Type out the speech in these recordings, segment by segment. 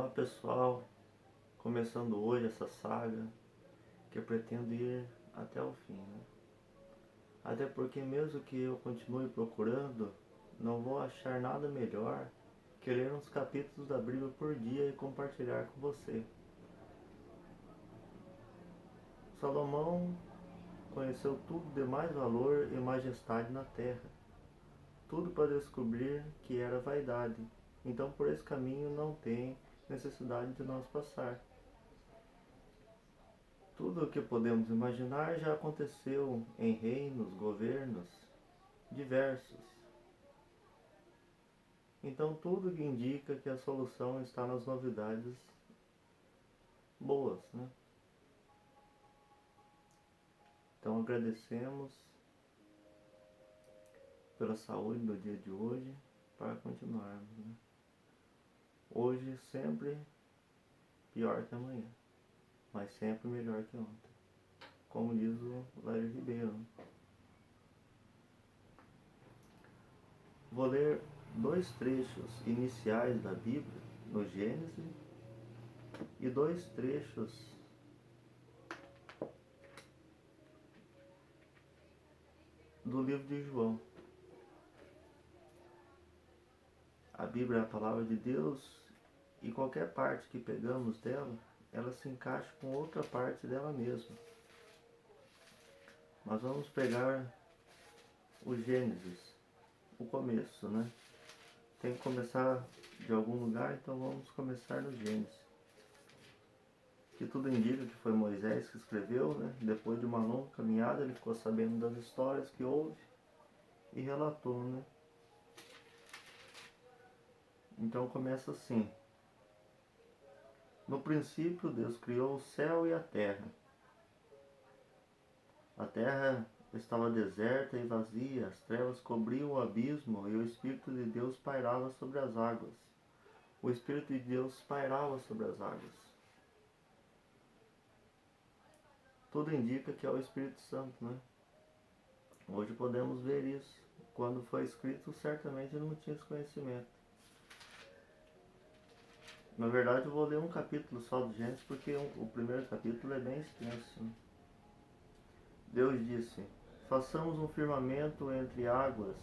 Olá pessoal, começando hoje essa saga que eu pretendo ir até o fim, né? Até porque mesmo que eu continue procurando, não vou achar nada melhor que ler uns capítulos da Bíblia por dia e compartilhar com você. Salomão conheceu tudo de mais valor e majestade na terra, tudo para descobrir que era vaidade, então por esse caminho não tem necessidade de nós passar. Tudo o que podemos imaginar já aconteceu em reinos, governos diversos. Então tudo que indica que a solução está nas novidades boas, né? Então agradecemos pela saúde do dia de hoje para continuarmos, né? Hoje sempre pior que amanhã, mas sempre melhor que ontem, como diz o Lair Ribeiro. Vou ler dois trechos iniciais da Bíblia, no Gênesis, e dois trechos do livro de João. A Bíblia é a palavra de Deus e qualquer parte que pegamos dela, ela se encaixa com outra parte dela mesma. Mas vamos pegar o Gênesis, o começo, né? Tem que começar de algum lugar, então vamos começar no Gênesis. Que tudo indica que foi Moisés que escreveu, né? Depois de uma longa caminhada, ele ficou sabendo das histórias que houve e relatou, né? Então começa assim. No princípio, Deus criou o céu e a terra. A terra estava deserta e vazia, as trevas cobriam o abismo e o Espírito de Deus pairava sobre as águas. O Espírito de Deus pairava sobre as águas. Tudo indica que é o Espírito Santo, né? Hoje podemos ver isso. Quando foi escrito, certamente não tinha esse conhecimento. Na verdade, eu vou ler um capítulo só do Gênesis, porque o primeiro capítulo é bem extenso. Deus disse: façamos um firmamento entre águas,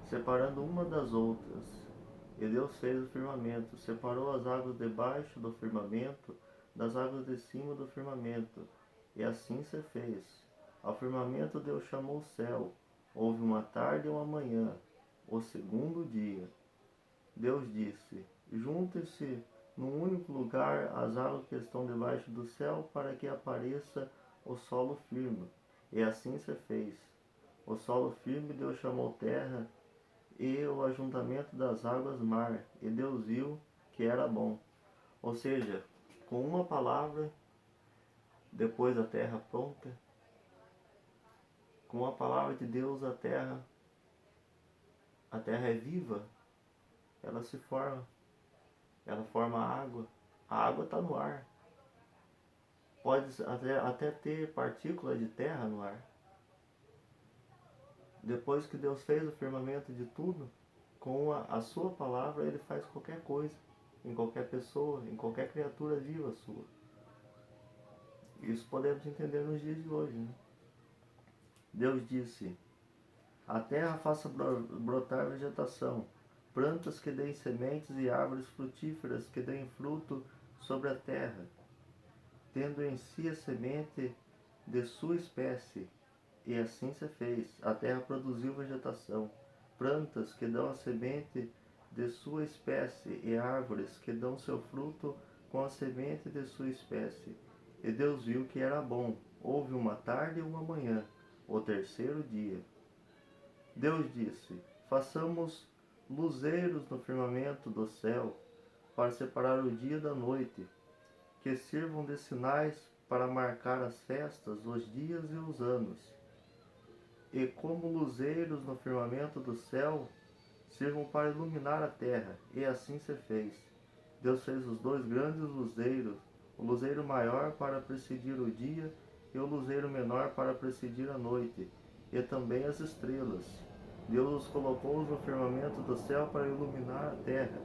separando uma das outras. E Deus fez o firmamento, separou as águas debaixo do firmamento das águas de cima do firmamento. E assim se fez. Ao firmamento Deus chamou céu. Houve uma tarde e uma manhã, o segundo dia. Deus disse: juntem-se num único lugar as águas que estão debaixo do céu, para que apareça o solo firme. E assim se fez. O solo firme Deus chamou terra, e o ajuntamento das águas mar. E Deus viu que era bom. Ou seja, com uma palavra, depois da terra pronta, com a palavra de Deus a terra é viva, ela se forma, ela forma água. A água está no ar. Pode até ter partículas de terra no ar. Depois que Deus fez o firmamento de tudo, com a sua palavra ele faz qualquer coisa, em qualquer pessoa, em qualquer criatura viva sua. Isso podemos entender nos dias de hoje, né? Deus disse: a terra faça brotar vegetação, plantas que deem sementes e árvores frutíferas que deem fruto sobre a terra, tendo em si a semente de sua espécie. E assim se fez. A terra produziu vegetação, plantas que dão a semente de sua espécie e árvores que dão seu fruto com a semente de sua espécie. E Deus viu que era bom. Houve uma tarde e uma manhã, o terceiro dia. Deus disse: façamos luzeiros no firmamento do céu, para separar o dia da noite, que sirvam de sinais para marcar as festas, os dias e os anos. E como luzeiros no firmamento do céu, sirvam para iluminar a terra. E assim se fez. Deus fez os dois grandes luzeiros, o luzeiro maior para presidir o dia e o luzeiro menor para presidir a noite, e também as estrelas. Deus os colocou no firmamento do céu para iluminar a terra.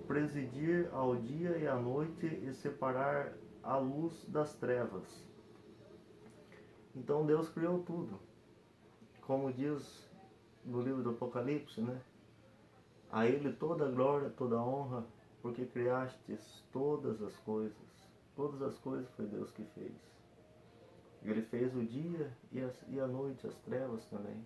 presidir ao dia e à noite e separar a luz das trevas. Então Deus criou tudo. Como diz no livro do Apocalipse, né? A Ele toda a glória, toda a honra, porque criastes todas as coisas. Todas as coisas foi Deus que fez. Ele fez o dia e a noite, as trevas também.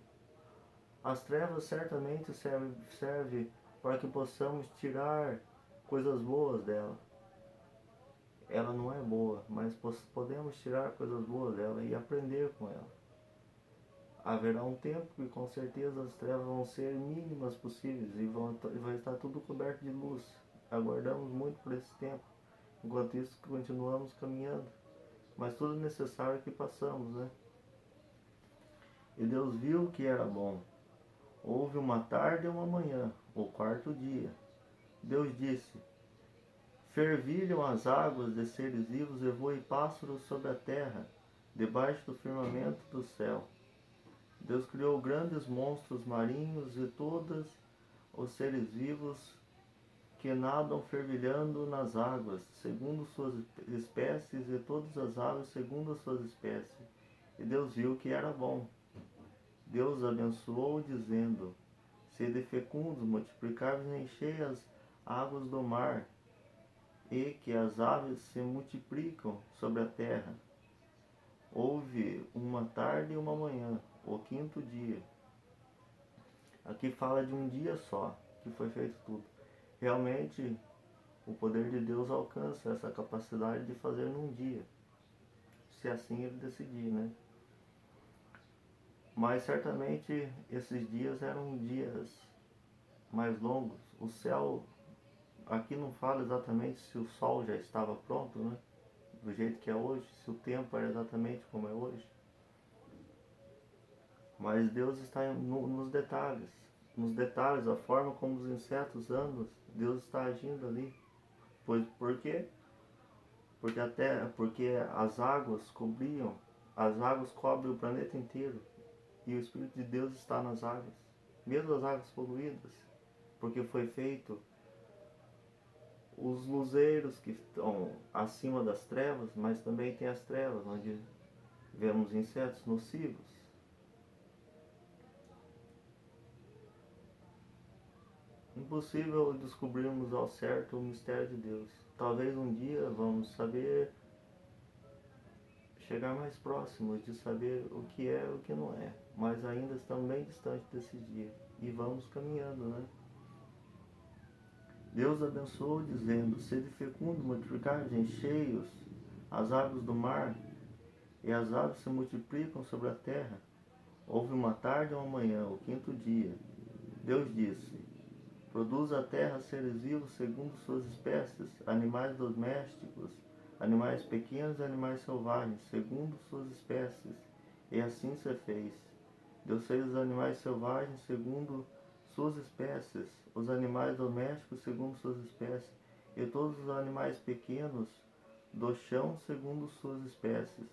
As trevas certamente serve para que possamos tirar coisas boas dela. Ela não é boa, mas podemos tirar coisas boas dela e aprender com ela. Haverá um tempo que com certeza as trevas vão ser mínimas possíveis e vai estar tudo coberto de luz. Aguardamos muito por esse tempo. Enquanto isso, continuamos caminhando. Mas tudo necessário que passamos, né? E Deus viu que era bom. Houve uma tarde e uma manhã, o quarto dia. Deus disse: fervilham as águas de seres vivos e voem pássaros sobre a terra, debaixo do firmamento do céu. Deus criou grandes monstros marinhos e todos os seres vivos que nadam fervilhando nas águas, segundo suas espécies, e todas as aves segundo as suas espécies. E Deus viu que era bom. Deus abençoou, dizendo: sede fecundos, multiplicai-vos e enchei as águas do mar, e que as aves se multiplicam sobre a terra. Houve uma tarde e uma manhã, o quinto dia. Aqui fala de um dia só, que foi feito tudo. Realmente, o poder de Deus alcança essa capacidade de fazer num dia, se assim ele decidir, né? Mas certamente esses dias eram dias mais longos. O céu, aqui não fala exatamente se o sol já estava pronto, né? Do jeito que é hoje, se o tempo era exatamente como é hoje. Mas Deus está nos detalhes. Nos detalhes, a forma como os insetos andam, Deus está agindo ali. Por quê? Porque as águas cobrem o planeta inteiro. E o Espírito de Deus está nas águas. Mesmo as águas poluídas. Porque foi feito os luzeiros que estão acima das trevas, mas também tem as trevas, onde vemos insetos nocivos. Impossível descobrirmos ao certo o mistério de Deus. Talvez um dia vamos saber, chegar mais próximos de saber o que é e o que não é. Mas ainda estamos bem distantes desse dia. E vamos caminhando, né? Deus abençoou, dizendo: sede fecundo, multiplicai-vos, enchei-os as águas do mar, e as aves se multiplicam sobre a terra. Houve uma tarde e uma manhã, o quinto dia. Deus disse: produz a terra seres vivos segundo suas espécies, animais domésticos, animais pequenos e animais selvagens, segundo suas espécies. E assim se fez. Deus fez os animais selvagens segundo suas espécies, os animais domésticos segundo suas espécies, e todos os animais pequenos do chão segundo suas espécies.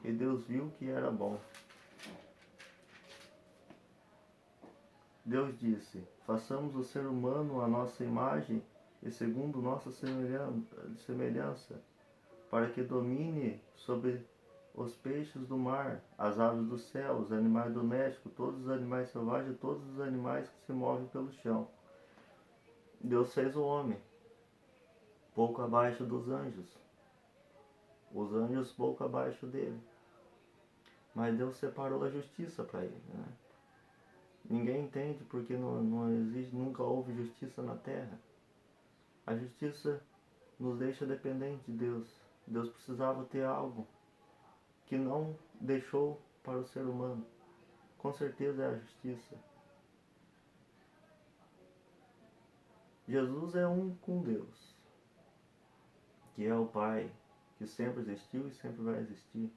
E Deus viu que era bom. Deus disse: façamos o ser humano à nossa imagem e segundo nossa semelhança, para que domine sobre os peixes do mar, as aves do céu, os animais domésticos, todos os animais selvagens e todos os animais que se movem pelo chão. Deus fez o homem pouco abaixo dos anjos, os anjos pouco abaixo dele. Mas Deus separou a justiça para ele, né? Ninguém entende porque não existe, nunca houve justiça na terra. A justiça nos deixa dependentes de Deus. Deus precisava ter algo que não deixou para o ser humano. Com certeza é a justiça. Jesus é um com Deus, que é o Pai, que sempre existiu e sempre vai existir.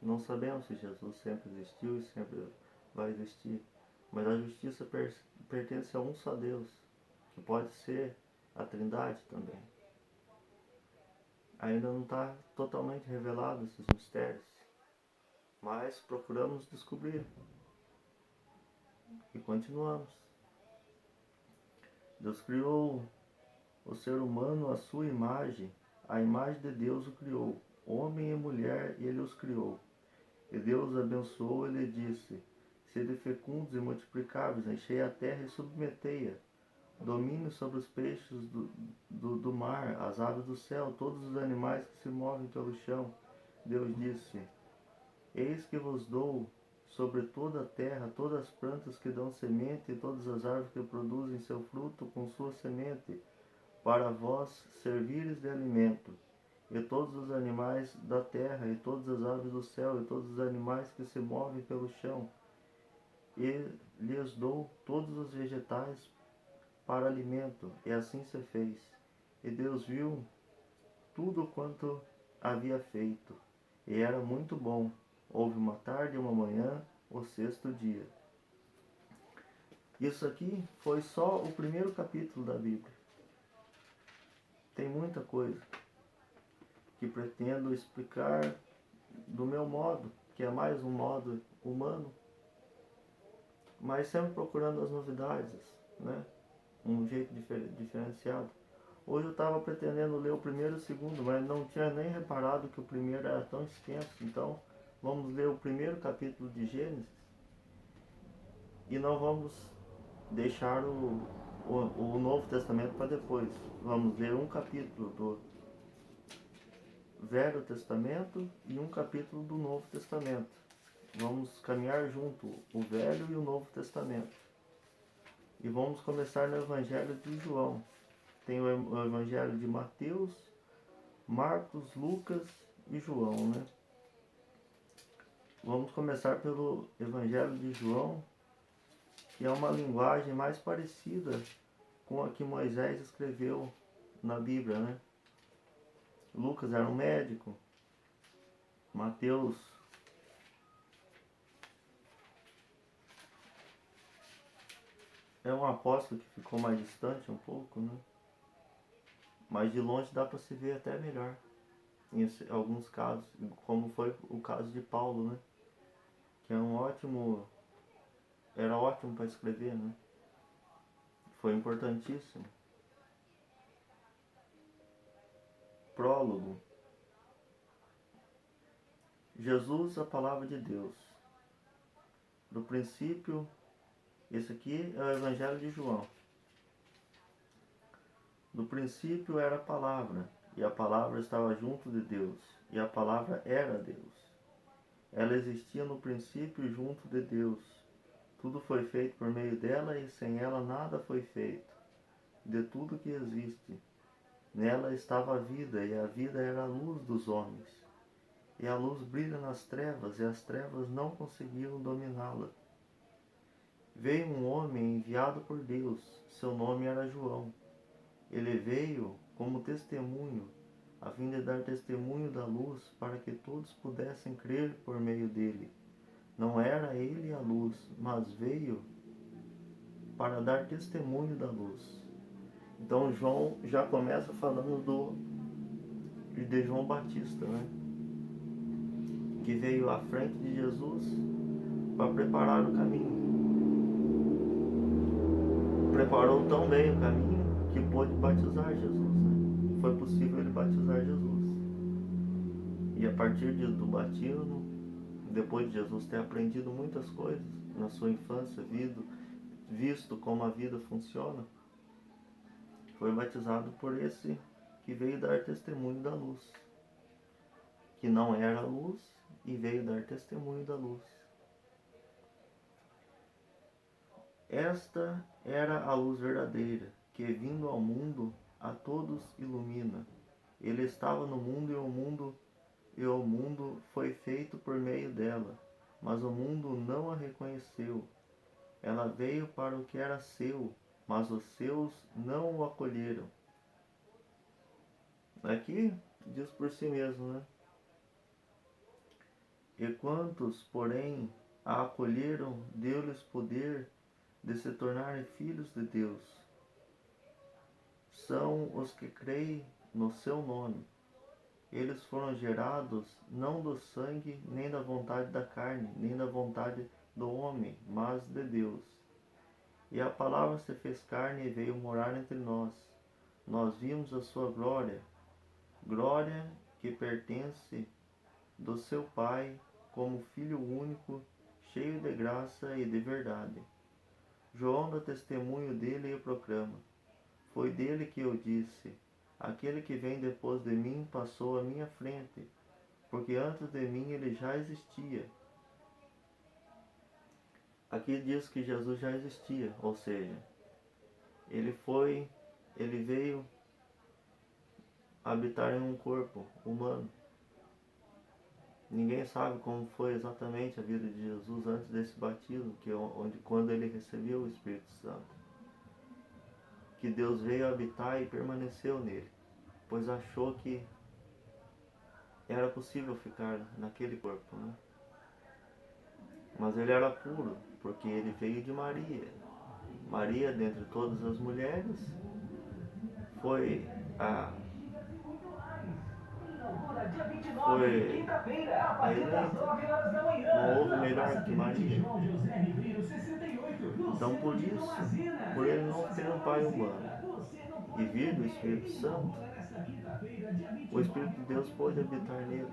Não sabemos se Jesus sempre existiu e sempre vai existir, mas a justiça pertence a um só Deus, que pode ser a Trindade também. Ainda não está totalmente revelado esses mistérios, mas procuramos descobrir e continuamos. Deus criou o ser humano à sua imagem, a imagem de Deus o criou, homem e mulher ele os criou. E Deus abençoou e lhe disse: sede fecundos e multiplicáveis, enchei a terra e submetei-a. Domine sobre os peixes do mar, as aves do céu, todos os animais que se movem pelo chão. Deus disse: eis que vos dou sobre toda a terra todas as plantas que dão semente e todas as árvores que produzem seu fruto com sua semente, para vós servires de alimento. E todos os animais da terra, e todas as aves do céu, e todos os animais que se movem pelo chão. E lhes dou todos os vegetais para alimento. E assim se fez. E Deus viu tudo quanto havia feito, e era muito bom. Houve uma tarde e uma manhã, o sexto dia. Isso aqui foi só o primeiro capítulo da Bíblia. Tem muita coisa que pretendo explicar do meu modo, que é mais um modo humano, mas sempre procurando as novidades, né? Um jeito diferenciado. Hoje eu estava pretendendo ler o primeiro e o segundo, mas não tinha nem reparado que o primeiro era tão extenso. Então vamos ler o primeiro capítulo de Gênesis e não vamos deixar o Novo Testamento para depois. Vamos ler um capítulo do Velho Testamento e um capítulo do Novo Testamento. Vamos caminhar junto o Velho e o Novo Testamento. E vamos começar no Evangelho de João. Tem o Evangelho de Mateus, Marcos, Lucas e João, né? Vamos começar pelo Evangelho de João, que é uma linguagem mais parecida com a que Moisés escreveu na Bíblia, né? Lucas era um médico, Mateus é um apóstolo que ficou mais distante um pouco, né? Mas de longe dá para se ver até melhor em alguns casos, como foi o caso de Paulo, né? Que é era ótimo para escrever, né? Foi importantíssimo. Prólogo. Jesus, a palavra de Deus. Do princípio, esse aqui é o Evangelho de João. No princípio era a palavra, e a palavra estava junto de Deus, e a palavra era Deus. Ela existia no princípio junto de Deus. Tudo foi feito por meio dela, e sem ela nada foi feito. De tudo que existe, nela estava a vida, e a vida era a luz dos homens. E a luz brilha nas trevas, e as trevas não conseguiram dominá-la. Veio um homem enviado por Deus, seu nome era João. Ele veio como testemunho, a fim de dar testemunho da luz, para que todos pudessem crer por meio dele. Não era ele a luz, mas veio para dar testemunho da luz. Então João já começa falando de João Batista, né? Que veio à frente de Jesus para preparar o caminho. Preparou tão bem o caminho que pôde batizar Jesus, né? Foi possível ele batizar Jesus. E a partir do batismo, depois de Jesus ter aprendido muitas coisas na sua infância, visto como a vida funciona, foi batizado por esse que veio dar testemunho da luz, que não era a luz e veio dar testemunho da luz. Esta era a luz verdadeira, que vindo ao mundo a todos ilumina. Ele estava no mundo e o mundo foi feito por meio dela, mas o mundo não a reconheceu. Ela veio para o que era seu, mas os seus não o acolheram. Aqui diz por si mesmo, né? E quantos, porém, a acolheram, deu-lhes poder de se tornarem filhos de Deus. São os que creem no seu nome. Eles foram gerados não do sangue, nem da vontade da carne, nem da vontade do homem, mas de Deus. E a palavra se fez carne e veio morar entre nós. nós vimos a sua glória, glória que pertence do seu Pai, como Filho único, cheio de graça e de verdade. João dá testemunho dele e proclama: foi dele que eu disse: aquele que vem depois de mim passou à minha frente, porque antes de mim ele já existia. Aqui diz que Jesus já existia, ou seja, ele veio habitar em um corpo humano. Ninguém sabe como foi exatamente a vida de Jesus antes desse batismo, quando ele recebeu o Espírito Santo. Que Deus veio habitar e permaneceu nele, pois achou que era possível ficar naquele corpo, né? Mas ele era puro, porque ele veio de Maria. Maria, dentre todas as mulheres, foi a eleita. Não houve melhor que Maria. Então, por ele não ter um pai humano e vir do Espírito Santo, o Espírito de Deus pôde habitar nele,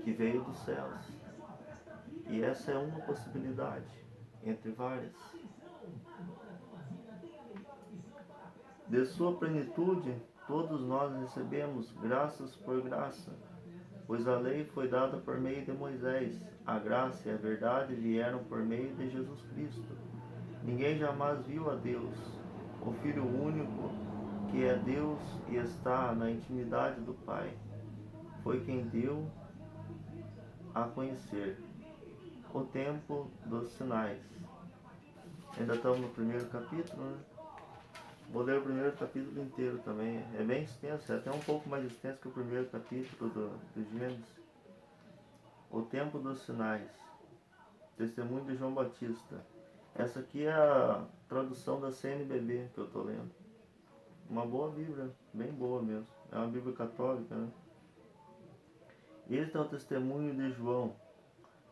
que veio dos céus. E essa é uma possibilidade, entre várias. De sua plenitude, todos nós recebemos graças por graça, pois a lei foi dada por meio de Moisés, a graça e a verdade vieram por meio de Jesus Cristo. Ninguém jamais viu a Deus, o Filho único, que é Deus e está na intimidade do Pai, foi quem deu a conhecer o tempo dos sinais. Ainda estamos no primeiro capítulo, né? Vou ler o primeiro capítulo inteiro também. É bem extenso, é até um pouco mais extenso que o primeiro capítulo do Gênesis. O tempo dos sinais. Testemunho de João Batista. Essa aqui é a tradução da CNBB que eu estou lendo. Uma boa Bíblia, bem boa mesmo. É uma Bíblia católica, né? Este é o testemunho de João,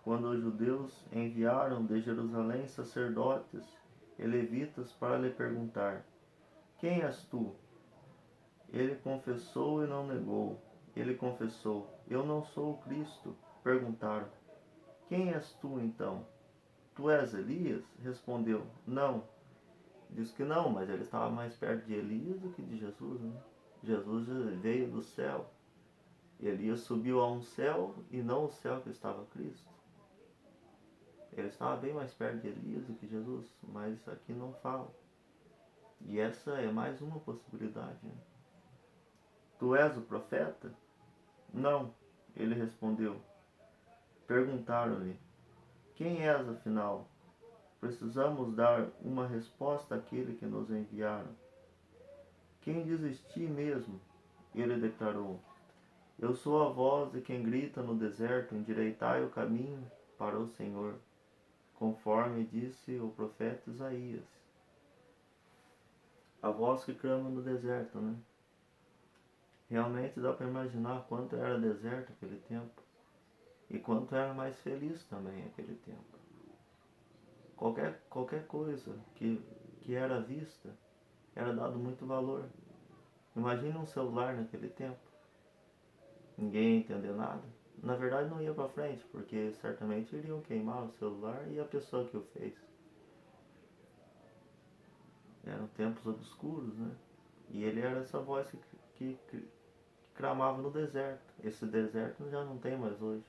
quando os judeus enviaram de Jerusalém sacerdotes e levitas para lhe perguntar: quem és tu? Ele confessou e não negou. Ele confessou: eu não sou o Cristo. Perguntaram: quem és tu então? Tu és Elias? Respondeu: não. Diz que não, mas ele estava mais perto de Elias do que de Jesus, né? Jesus veio do céu. Elias subiu a um céu e não o céu que estava Cristo. Ele estava bem mais perto de Elias do que Jesus, mas aqui não fala. E essa é mais uma possibilidade, né? Tu és o profeta? Não, ele respondeu. Perguntaram-lhe: quem és afinal? Precisamos dar uma resposta àquele que nos enviaram. Quem desistir mesmo? Ele declarou: eu sou a voz de quem grita no deserto: endireitai o caminho para o Senhor, conforme disse o profeta Isaías. A voz que clama no deserto, né? Realmente dá para imaginar quanto era deserto aquele tempo e quanto era mais feliz também aquele tempo. Qualquer coisa que era vista era dado muito valor. Imagina um celular naquele tempo. Ninguém ia entender nada. Na verdade não ia para frente, porque certamente iriam queimar o celular e a pessoa que o fez. Eram tempos obscuros, né? E ele era essa voz que clamava no deserto. Esse deserto já não tem mais hoje.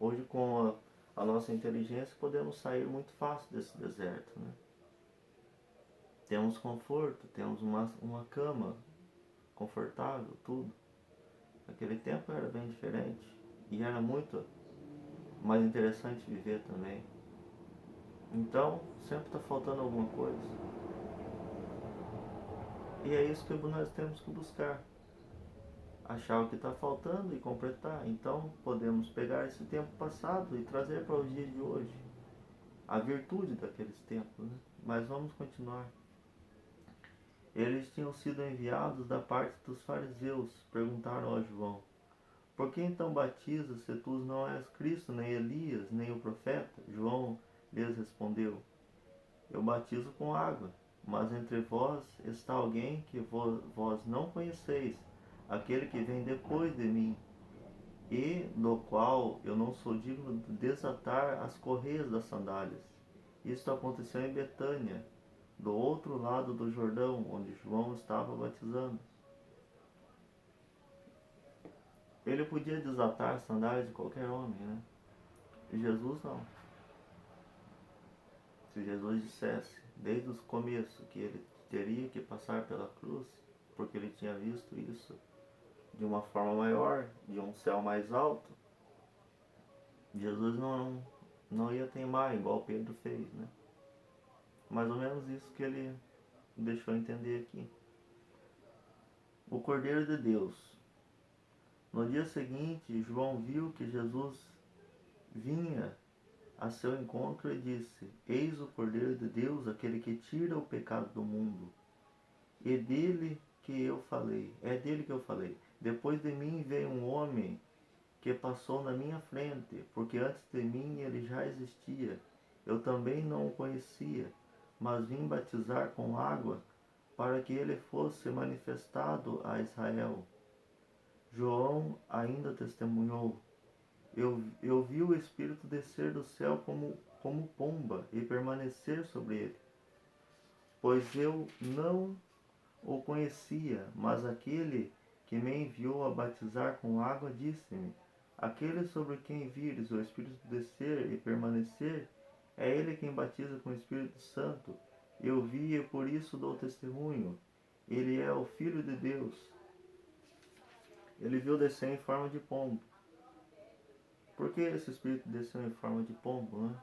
Hoje, com a nossa inteligência, podemos sair muito fácil desse deserto, né? Temos conforto, temos uma cama confortável, tudo. Naquele tempo era bem diferente e era muito mais interessante viver também. Então, sempre está faltando alguma coisa. E é isso que nós temos que buscar. Achar o que está faltando e completar. Então, podemos pegar esse tempo passado e trazer para os dias de hoje a virtude daqueles tempos, né? Mas vamos continuar. Eles tinham sido enviados da parte dos fariseus. Perguntaram a João: por que então batizas se tu não és Cristo, nem Elias, nem o profeta? João lhes respondeu: eu batizo com água, mas entre vós está alguém que vós não conheceis, aquele que vem depois de mim, e do qual eu não sou digno de desatar as correias das sandálias. Isto aconteceu em Betânia, do outro lado do Jordão, onde João estava batizando. Ele podia desatar as sandálias de qualquer homem, né? E Jesus não. Se Jesus dissesse desde o começo que ele teria que passar pela cruz, porque ele tinha visto isso de uma forma maior, de um céu mais alto, Jesus não ia teimar igual Pedro fez, né? Mais ou menos isso que ele deixou entender aqui. O Cordeiro de Deus. No dia seguinte, João viu que Jesus vinha a seu encontro e disse: Eis o Cordeiro de Deus, aquele que tira o pecado do mundo. É dele que eu falei. Depois de mim veio um homem que passou na minha frente, porque antes de mim ele já existia. Eu também não o conhecia, mas vim batizar com água para que ele fosse manifestado a Israel. João ainda testemunhou: eu vi o Espírito descer do céu como pomba e permanecer sobre ele. Pois eu não o conhecia, mas aquele que me enviou a batizar com água disse-me: aquele sobre quem vires o Espírito descer e permanecer, é ele quem batiza com o Espírito Santo. Eu vi e por isso dou testemunho. Ele é o Filho de Deus. Ele viu descer em forma de pombo. Por que esse Espírito desceu em forma de pombo, né?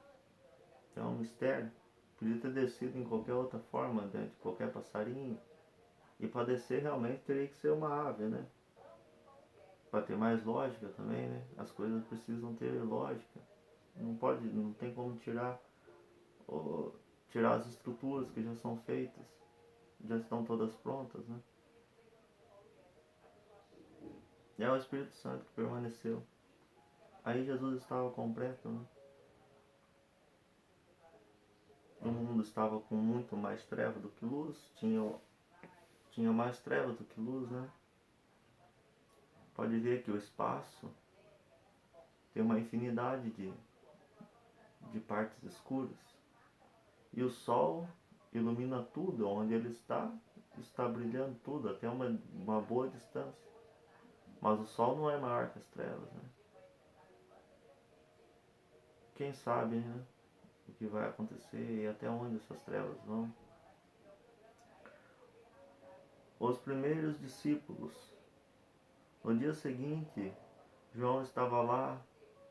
É um mistério. Podia ter descido em qualquer outra forma, dentro de qualquer passarinho. E para descer realmente teria que ser uma ave, né? Para ter mais lógica também, né? As coisas precisam ter lógica. Não tem como tirar as estruturas que já são feitas, já estão todas prontas, né? E é o Espírito Santo que permaneceu. Aí Jesus estava completo, né? O mundo estava com muito mais treva do que luz, tinha mais treva do que luz, né? Pode ver que o espaço tem uma infinidade de partes escuras. E o sol ilumina tudo, onde ele está brilhando tudo, até uma boa distância. Mas o sol não é maior que as trevas, né? Quem sabe, né? O que vai acontecer e até onde essas trevas vão. Os primeiros discípulos. No dia seguinte, João estava lá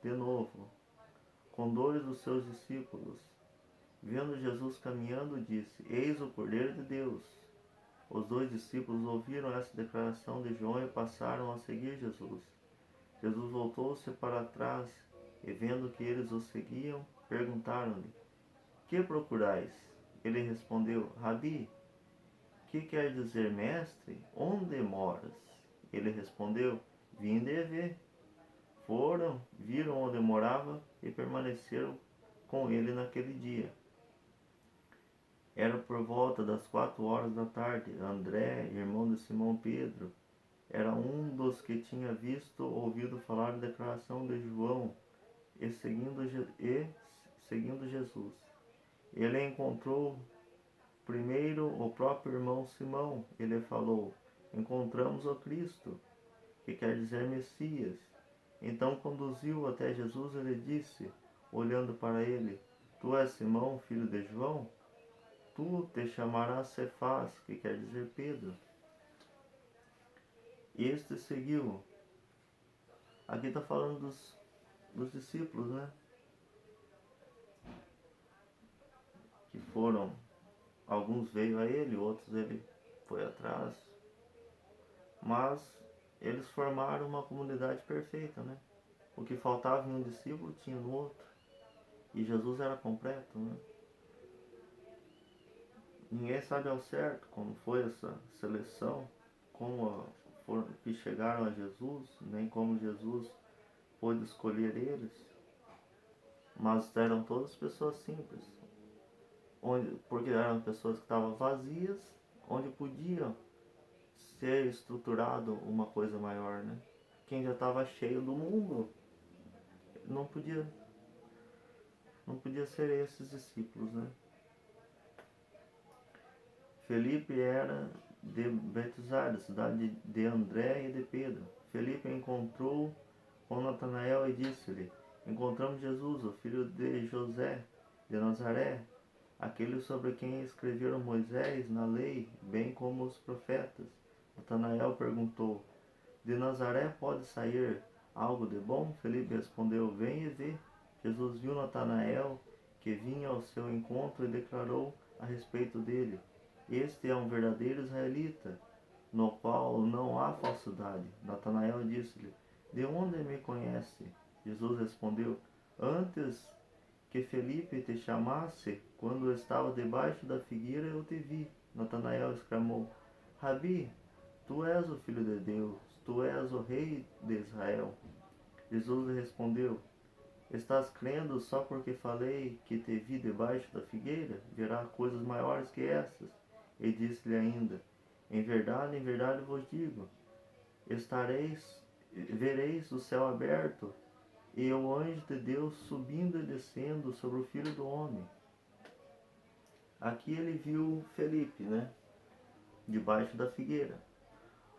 de novo, com 2 dos seus discípulos. Vendo Jesus caminhando, disse: Eis o Cordeiro de Deus. Os 2 discípulos ouviram essa declaração de João e passaram a seguir Jesus. Jesus voltou-se para trás e, vendo que eles o seguiam, perguntaram-lhe: Que procurais? Ele respondeu: Rabi, que quer dizer mestre? Onde moras? Ele respondeu: Vim de ver. Foram, viram onde morava e permaneceram com ele naquele dia. Era por volta das 4 horas da tarde. André, irmão de Simão Pedro, era um dos que tinha ouvido falar da declaração de João e seguindo Jesus. Ele encontrou primeiro o próprio irmão Simão. Ele falou: Encontramos o Cristo, que quer dizer Messias. Então conduziu até Jesus e lhe disse, olhando para ele: Tu és Simão, filho de João? Tu te chamarás Cefás, que quer dizer Pedro. E este seguiu. Aqui está falando dos discípulos, né? Que foram, alguns veio a ele, outros ele foi atrás. Mas eles formaram uma comunidade perfeita, né? O que faltava em um discípulo tinha no outro. E Jesus era completo, né? Ninguém sabe ao certo como foi essa seleção, como foram que chegaram a Jesus, nem como Jesus pôde escolher eles, mas eram todas pessoas simples. porque eram pessoas que estavam vazias, onde podiam ser estruturado uma coisa maior, né? Quem já estava cheio do mundo não podia, não podia ser esses discípulos, né? Felipe era de Betsaida, cidade de André e de Pedro. Felipe encontrou com Natanael e disse-lhe: Encontramos Jesus, o filho de José de Nazaré, aquele sobre quem escreveram Moisés na lei, bem como os profetas. Natanael perguntou: De Nazaré pode sair algo de bom? Felipe respondeu: Vem e vê. Jesus viu Natanael, que vinha ao seu encontro, e declarou a respeito dele: Este é um verdadeiro israelita, no qual não há falsidade. Natanael disse-lhe: De onde me conhece? Jesus respondeu: Antes que Felipe te chamasse, quando estava debaixo da figueira, eu te vi. Natanael exclamou: Rabi, tu és o Filho de Deus, tu és o Rei de Israel. Jesus lhe respondeu: Estás crendo só porque falei que te vi debaixo da figueira? Verás coisas maiores que estas. E disse-lhe ainda: em verdade vos digo, vereis o céu aberto e o anjo de Deus subindo e descendo sobre o Filho do Homem. Aqui ele viu Felipe, né? Debaixo da figueira.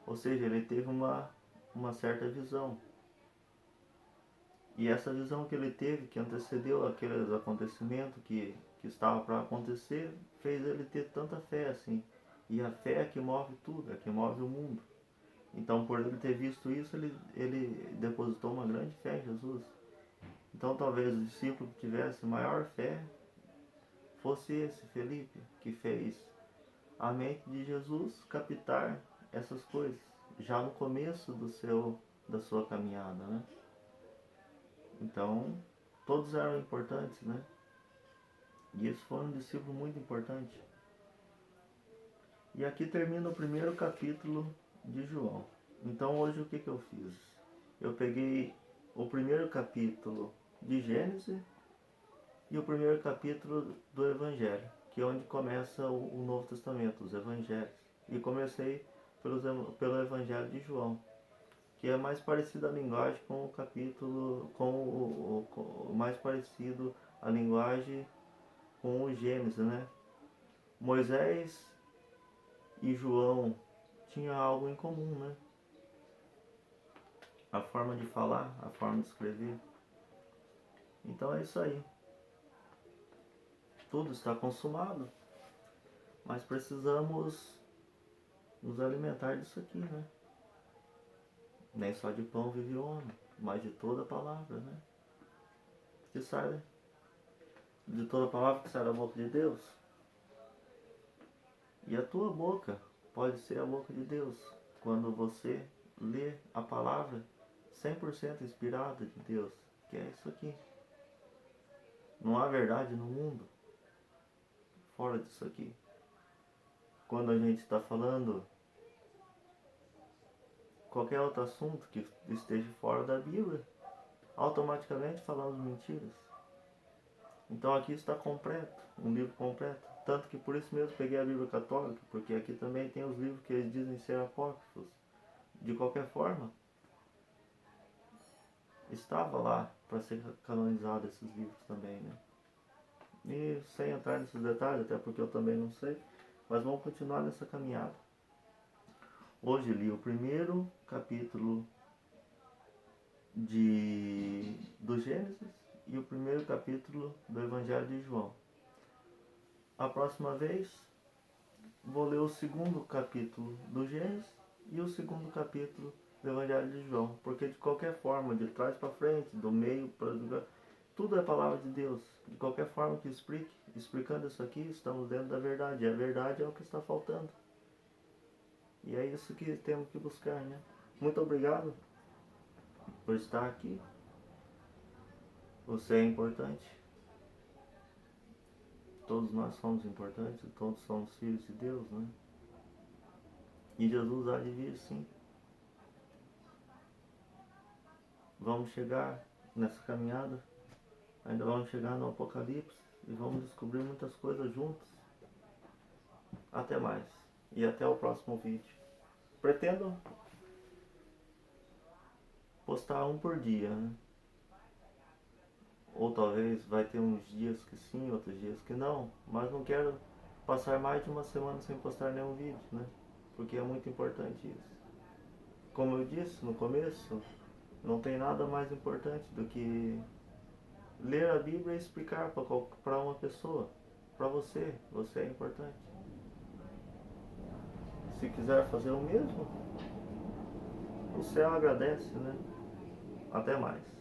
Ou seja, ele teve uma certa visão. E essa visão que ele teve, que antecedeu aqueles acontecimentos que estava para acontecer, fez ele ter tanta fé assim. E a fé é que move tudo, é que move o mundo. Então, por ele ter visto isso, ele depositou uma grande fé em Jesus. Então, talvez o discípulo que tivesse maior fé fosse esse Felipe, que fez a mente de Jesus captar essas coisas, já no começo da sua caminhada, né? Então, todos eram importantes, né? E esse foi um discípulo muito importante. E aqui termina o primeiro capítulo de João. Então, hoje o que eu fiz? Eu peguei o primeiro capítulo de Gênesis e o primeiro capítulo do Evangelho, que é onde começa o Novo Testamento, os Evangelhos. E comecei pelo Evangelho de João, que é mais parecido a linguagem com o capítulo, mais parecido a linguagem com o Gênesis, né? Moisés e João tinham algo em comum, né? A forma de falar, a forma de escrever. Então é isso aí. Tudo está consumado, mas precisamos nos alimentar disso aqui, né? Nem só de pão vive o homem, mas de toda a palavra, né? Que sai de toda a palavra que sai da boca de Deus. E a tua boca pode ser a boca de Deus quando você lê a palavra 100% inspirada de Deus, que é isso aqui. Não há verdade no mundo fora disso aqui. Quando a gente está falando qualquer outro assunto que esteja fora da Bíblia, automaticamente falamos mentiras. Então aqui está completo, um livro completo. Tanto que por isso mesmo peguei a Bíblia Católica, porque aqui também tem os livros que eles dizem ser apócrifos. De qualquer forma, estava lá para ser canonizado esses livros também, né? E sem entrar nesses detalhes, até porque eu também não sei, mas vamos continuar nessa caminhada. Hoje li o primeiro capítulo do Gênesis e o primeiro capítulo do Evangelho de João. A próxima vez vou ler o segundo capítulo do Gênesis e o segundo capítulo do Evangelho de João, porque de qualquer forma, de trás para frente, do meio para tudo é palavra de Deus. De qualquer forma que explicando isso aqui, estamos dentro da verdade. E a verdade é o que está faltando. E é isso que temos que buscar, né? Muito obrigado por estar aqui. Você é importante. Todos nós somos importantes, todos somos filhos de Deus, né? E Jesus há de vir, sim. Vamos chegar nessa caminhada Ainda vamos chegar no Apocalipse e vamos descobrir muitas coisas juntos. Até mais. E até o próximo vídeo. Pretendo postar um por dia, né? Ou talvez vai ter uns dias que sim, outros dias que não. Mas não quero passar mais de uma semana sem postar nenhum vídeo, né? Porque é muito importante isso. Como eu disse no começo, não tem nada mais importante do que ler a Bíblia e explicar para uma pessoa. Para você, você é importante. Se quiser fazer o mesmo, o céu agradece, né? Até mais.